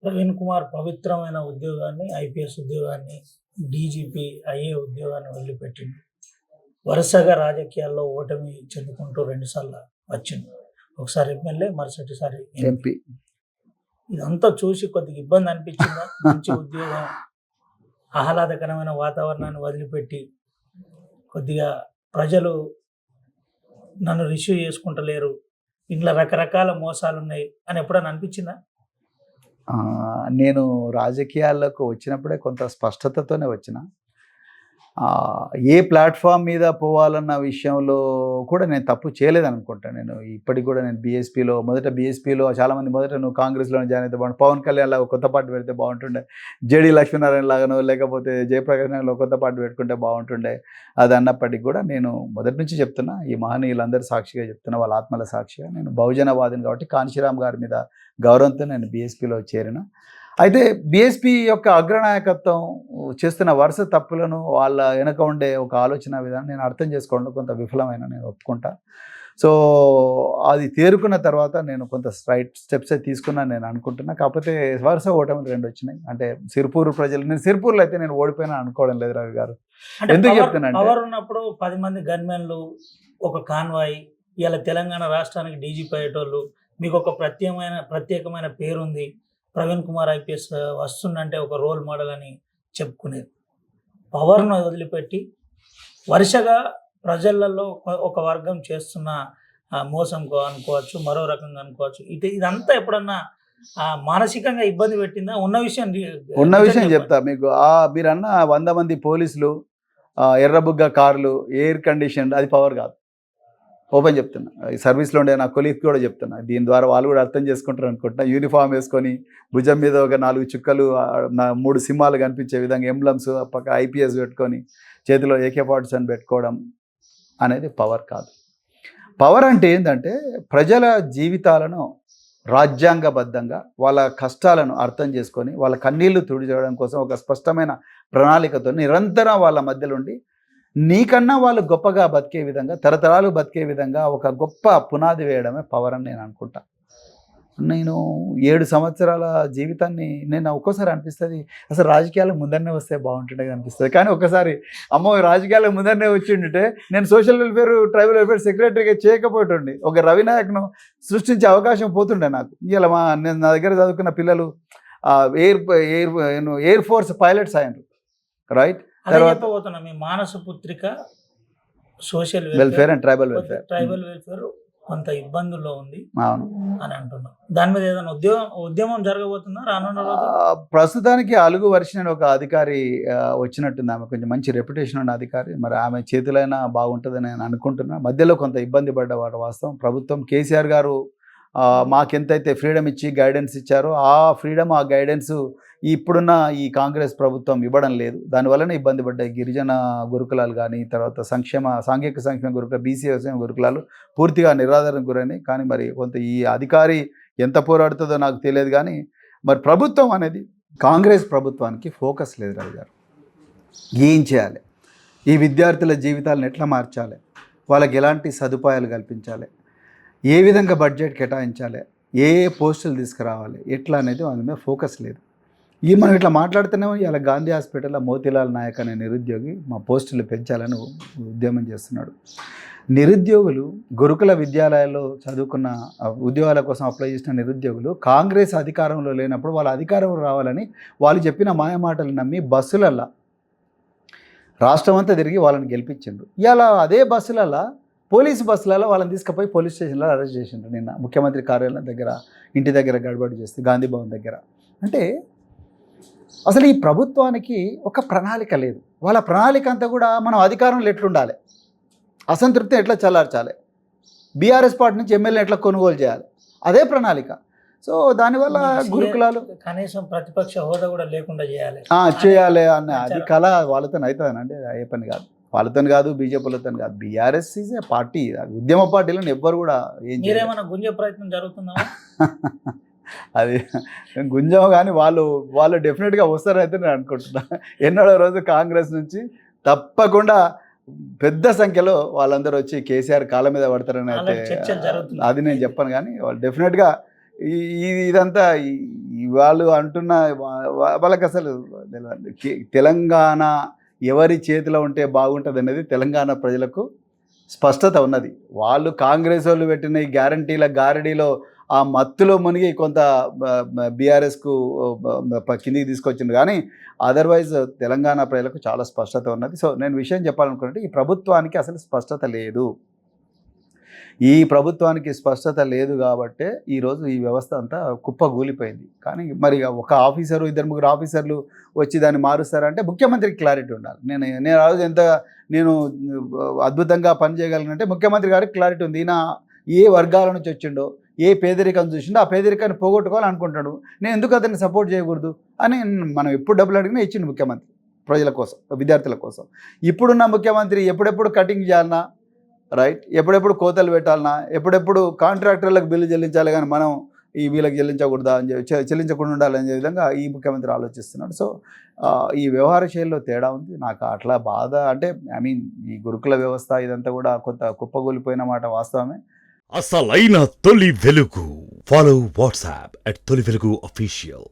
ప్రవీణ్ కుమార్ పవిత్రమైన ఉద్యోగాన్ని, ఐపీఎస్ ఉద్యోగాన్ని, డీజీపీ అయ్యే ఉద్యోగాన్ని వదిలిపెట్టిండు. వరుసగా రాజకీయాల్లో ఓటమి చెందుకుంటూ 2 సార్లు వచ్చిండు. ఒకసారి ఎమ్మెల్యే, మరుసటిసారి ఎంపీ. ఇదంతా చూసి కొద్దిగా ఇబ్బంది అనిపించిందా? మంచి ఉద్యోగం, ఆహ్లాదకరమైన వాతావరణాన్ని వదిలిపెట్టి కొద్దిగా ప్రజలు నన్ను రిసీవ్ చేసుకుంటలేరు, ఇంట్లో రకరకాల మోసాలు ఉన్నాయి అని ఎప్పుడైనా అనిపించిందా? నేను రాజకీయాల్లోకి వచ్చినప్పుడే కొంత స్పష్టతతోనే వచ్చిన. ఏ ప్లాట్ఫామ్ మీద పోవాలన్న విషయంలో కూడా నేను తప్పు చేయలేదనుకుంటాను. నేను ఇప్పటికి కూడా నేను బీఎస్పీలో చాలామంది నువ్వు కాంగ్రెస్లోనే జాయిన్ అయితే బాగుంటుంది, పవన్ కళ్యాణ్ లాగా కొత్త పార్టీ పెడితే బాగుంటుండే, జేడీ లక్ష్మీనారాయణ లాగానో లేకపోతే జయప్రకాష్ నారాయణలో కొత్త పార్టీ పెట్టుకుంటే బాగుంటుండే, అది అన్నప్పటికీ కూడా నేను మొదటి నుంచి చెప్తున్నా, ఈ మహనీయులందరూ సాక్షిగా చెప్తున్నా, వాళ్ళ ఆత్మల సాక్షిగా, నేను బహుజనవాదిని కాబట్టి కాంశీరామ్ గారి మీద గౌరవంతో నేను బీఎస్పీలో చేరిన. అయితే బీఎస్పీ యొక్క అగ్రనాయకత్వం చేస్తున్న వరుస తప్పులను, వాళ్ళ వెనక ఉండే ఒక ఆలోచన విధానం నేను అర్థం చేసుకోవడంలో కొంత విఫలమైన నేను ఒప్పుకుంటా. సో అది తేరుకున్న తర్వాత నేను కొంత రైట్ స్టెప్స్ తీసుకున్నాను నేను అనుకుంటున్నా. కాకపోతే వరుస ఓటములు 2 వచ్చినాయి. అంటే సిర్పూర్ ప్రజలు, నేను సిర్పూర్లో అయితే నేను ఓడిపోయినా అనుకోవడం లేదు రవి గారు. ఎందుకు చెప్తున్నాను పవర్ ఉన్నప్పుడు 10 మంది గన్మెన్లు, ఒక కాన్వాయ్, ఇలా తెలంగాణ రాష్ట్రానికి డీజీపీ అయ్యేటోళ్ళు, మీకు ఒక ప్రత్యేకమైన పేరుంది, ప్రవీణ్ కుమార్ ఐపీఎస్ వస్తుందంటే ఒక రోల్ మోడల్ అని చెప్పుకునేది. పవర్ను వదిలిపెట్టి వరుసగా ప్రజలలో ఒక వర్గం చేస్తున్న మోసం అనుకోవచ్చు, మరో రకంగా అనుకోవచ్చు. ఇదంతా ఎప్పుడన్నా మానసికంగా ఇబ్బంది పెట్టిందా? ఉన్న విషయం చెప్తా మీకు. మీరు అన్న 100 మంది పోలీసులు, ఎర్రబుగ్గ కార్లు, ఎయిర్ కండిషన్, అది పవర్ కాదు. ఓపెన్ చెప్తున్నా, ఈ సర్వీస్లో ఉండే నా కొలీగ్ కూడా చెప్తున్నా, దీని ద్వారా వాళ్ళు కూడా అర్థం చేసుకుంటారు అనుకుంటున్నా. యూనిఫామ్ వేసుకొని భుజం మీద ఒక 4 చుక్కలు, 3 సింహాలు కనిపించే విధంగా ఎంబ్లమ్స్, పక్క ఐపీఎస్ పెట్టుకొని చేతిలో AK-47 పెట్టుకోవడం అనేది పవర్ కాదు. పవర్ అంటే ఏంటంటే ప్రజల జీవితాలను రాజ్యాంగబద్ధంగా వాళ్ళ కష్టాలను అర్థం చేసుకొని వాళ్ళ కన్నీళ్లు తుడిచేయడం కోసం ఒక స్పష్టమైన ప్రణాళికతో నిరంతరం వాళ్ళ మధ్యలో ఉండి నీకన్నా వాళ్ళు గొప్పగా బతికే విధంగా, తరతరాలు బతికే విధంగా ఒక గొప్ప పునాది వేయడమే పవర్ అని నేను అనుకుంటా. నేను 7 సంవత్సరాల జీవితాన్ని నేను ఒక్కోసారి అనిపిస్తుంది, అసలు రాజకీయాలకు ముందరనే వస్తే బాగుంటుండే అనిపిస్తుంది. కానీ ఒక్కసారి అమ్మో రాజకీయాలకు ముందరనే వచ్చి ఉంటే నేను సోషల్ వెల్ఫేర్, ట్రైబల్ వెల్ఫేర్ సెక్రటరీగా చేయకపోతుండే, ఒక రవినాయక్ను సృష్టించే అవకాశం పోతుండే నాకు. ఇలా నేను నా దగ్గర చదువుకున్న పిల్లలు ఎయిర్ ఫోర్స్ పైలట్స్ అయ్యారు, రైట్? తర్వాత మీ మానస పుత్రిక social welfare and tribal welfare కొంత ఇబ్బందుల్లో ఉంది అని అంటున్నాం. దాని మీద ఏదైనా ఉద్యమం జరగబోతుందా రానున్న రోజు? ప్రస్తుతానికి అలుగు వర్షిన ఒక అధికారి వచ్చినట్టుంది. ఆమె కొంచెం మంచి రెప్యుటేషన్ ఉన్న అధికారి, మరి ఆమె చేతులైనా బాగుంటుందని నేను అనుకుంటున్నా. మధ్యలో కొంత ఇబ్బంది పడ్డవాడు వాస్తవం. ప్రభుత్వం కేసీఆర్ గారు మాకెంతైతే ఫ్రీడమ్ ఇచ్చి గైడెన్స్ ఇచ్చారో ఆ ఫ్రీడమ్, ఆ గైడెన్స్ ఇప్పుడున్న ఈ కాంగ్రెస్ ప్రభుత్వం ఇవ్వడం లేదు. దానివల్లనే ఇబ్బంది పడ్డాయి గిరిజన గురుకులాలు కానీ, తర్వాత సాంఘిక సంక్షేమ గురుకుల, బీసీ గురుకులాలు పూర్తిగా నిరాదరణకు గురైనాయి. కానీ మరి కొంత ఈ అధికారి ఎంత పోరాడుతుందో నాకు తెలియదు. కానీ మరి ప్రభుత్వం అనేది, కాంగ్రెస్ ప్రభుత్వానికి ఫోకస్ లేదు రవి గారు. ఏం చేయాలి, ఈ విద్యార్థుల జీవితాలను ఎట్లా మార్చాలి, వాళ్ళకి ఎలాంటి సదుపాయాలు కల్పించాలి, ఏ విధంగా బడ్జెట్ కేటాయించాలి, ఏ పోస్టులు తీసుకురావాలి, ఎట్లా అనేది వాళ్ళ మీద ఫోకస్ లేదు. మనం ఇట్లా మాట్లాడుతున్నామో ఇలా గాంధీ హాస్పిటల్లో మోతీలాల్ నాయక్ అనే నిరుద్యోగి మా పోస్టులు పెంచాలని ఉద్యమం చేస్తున్నాడు. నిరుద్యోగులు, గురుకుల విద్యాలయాల్లో చదువుకున్న ఉద్యోగాల కోసం అప్లై చేసిన నిరుద్యోగులు కాంగ్రెస్ అధికారంలో లేనప్పుడు వాళ్ళ అధికారం రావాలని వాళ్ళు చెప్పిన మాయమాటలు నమ్మి బస్సులల్లో రాష్ట్రం అంతా తిరిగి వాళ్ళని గెలిపించిండ్రు. ఇలా అదే బస్సులలో, పోలీసు బస్సులలో వాళ్ళని తీసుకుపోయి పోలీస్ స్టేషన్లో అరెస్ట్ చేసిండ్రు. నిన్న ముఖ్యమంత్రి కార్యాలయం దగ్గర, ఇంటి దగ్గర గడబడి చేస్తే, గాంధీ భవన్ దగ్గర. అంటే అసలు ఈ ప్రభుత్వానికి ఒక ప్రణాళిక లేదు. వాళ్ళ ప్రణాళిక అంతా కూడా మనం అధికారంలో ఎట్లుండాలి, అసంతృప్తి ఎట్లా చల్లార్చాలి, బీఆర్ఎస్ పార్టీ నుంచి ఎమ్మెల్యే ఎట్లా కొనుగోలు చేయాలి, అదే ప్రణాళిక. సో దానివల్ల గురుకులాలు కనీసం ప్రతిపక్ష హోదా కూడా లేకుండా చేయాలి అన్న అది కళ వాళ్ళతో అవుతుందనండి. అయ్యే పని కాదు, వాళ్ళతో కాదు, బీజేపీలతో కాదు. బీఆర్ఎస్ ఈజ్ ఏ పార్టీ, ఉద్యమ పార్టీలను ఎవ్వరు కూడా ఏమైనా గుంజే ప్రయత్నం జరుగుతుందా? అది గుంజం, కానీ వాళ్ళు డెఫినెట్గా వస్తారైతే నేను అనుకుంటున్నా. ఎన్నడో రోజు కాంగ్రెస్ నుంచి తప్పకుండా పెద్ద సంఖ్యలో వాళ్ళందరూ వచ్చి కేసీఆర్ కాళ్ళ మీద పడతారని అయితే అది నేను చెప్పను. కానీ వాళ్ళు డెఫినెట్గా ఇదంతా వాళ్ళు అంటున్న వాళ్ళకి అసలు తెలియదు. తెలంగాణ ఎవరి చేతిలో ఉంటే బాగుంటుంది అనేది తెలంగాణ ప్రజలకు స్పష్టత ఉన్నది. వాళ్ళు కాంగ్రెస్ వాళ్ళు పెట్టిన ఈ గ్యారంటీల గారడీలో ఆ మత్తులో మునిగి కొంత బీఆర్ఎస్కు కిందికి తీసుకొచ్చింది, కానీ అదర్వైజ్ తెలంగాణ ప్రజలకు చాలా స్పష్టత ఉన్నది. సో నేను విషయం చెప్పాలనుకుంటే ఈ ప్రభుత్వానికి అసలు స్పష్టత లేదు. ఈ ప్రభుత్వానికి స్పష్టత లేదు కాబట్టే ఈరోజు ఈ వ్యవస్థ అంతా కుప్పగూలిపోయింది. కానీ మరి ఒక ఆఫీసరు 2-3 ఆఫీసర్లు వచ్చి దాన్ని మారుస్తారంటే ముఖ్యమంత్రికి క్లారిటీ ఉండాలి. నేను ఆ రోజు నేను అద్భుతంగా పనిచేయగలనంటే ముఖ్యమంత్రి గారికి క్లారిటీ ఉంది. ఈయన ఏ వర్గాల నుంచి వచ్చిండో, ఏ పేదరికం చూసిండో ఆ పేదరికాన్ని పోగొట్టుకోవాలనుకుంటాడు. నేను ఎందుకు అతన్ని సపోర్ట్ చేయకూడదు అని మనం ఎప్పుడు డబ్బులు అడిగినా ఇచ్చిండు ముఖ్యమంత్రి ప్రజల కోసం, విద్యార్థుల కోసం. ఇప్పుడున్న ముఖ్యమంత్రి ఎప్పుడెప్పుడు కటింగ్ చేయాలన్నా, రైట్, ఎప్పుడెప్పుడు కోతలు పెట్టాలన్నా, ఎప్పుడెప్పుడు కాంట్రాక్టర్లకు బిల్లు చెల్లించాలి కానీ మనం ఈ వీళ్ళకి చెల్లించకూడదా అని చెల్లించకుండా ఉండాలనే విధంగా ఈ ముఖ్యమంత్రి ఆలోచిస్తున్నాడు. సో ఈ వ్యవహార శైలిలో తేడా ఉంది. నాకు అట్లా బాధ అంటే ఈ గురుకుల వ్యవస్థ ఇదంతా కూడా కొంత కుప్పగూలిపోయిన మాట వాస్తవమే. అసలైన తొలి వెలుగు. ఫాలో వాట్సాప్ @తొలి వెలుగు official.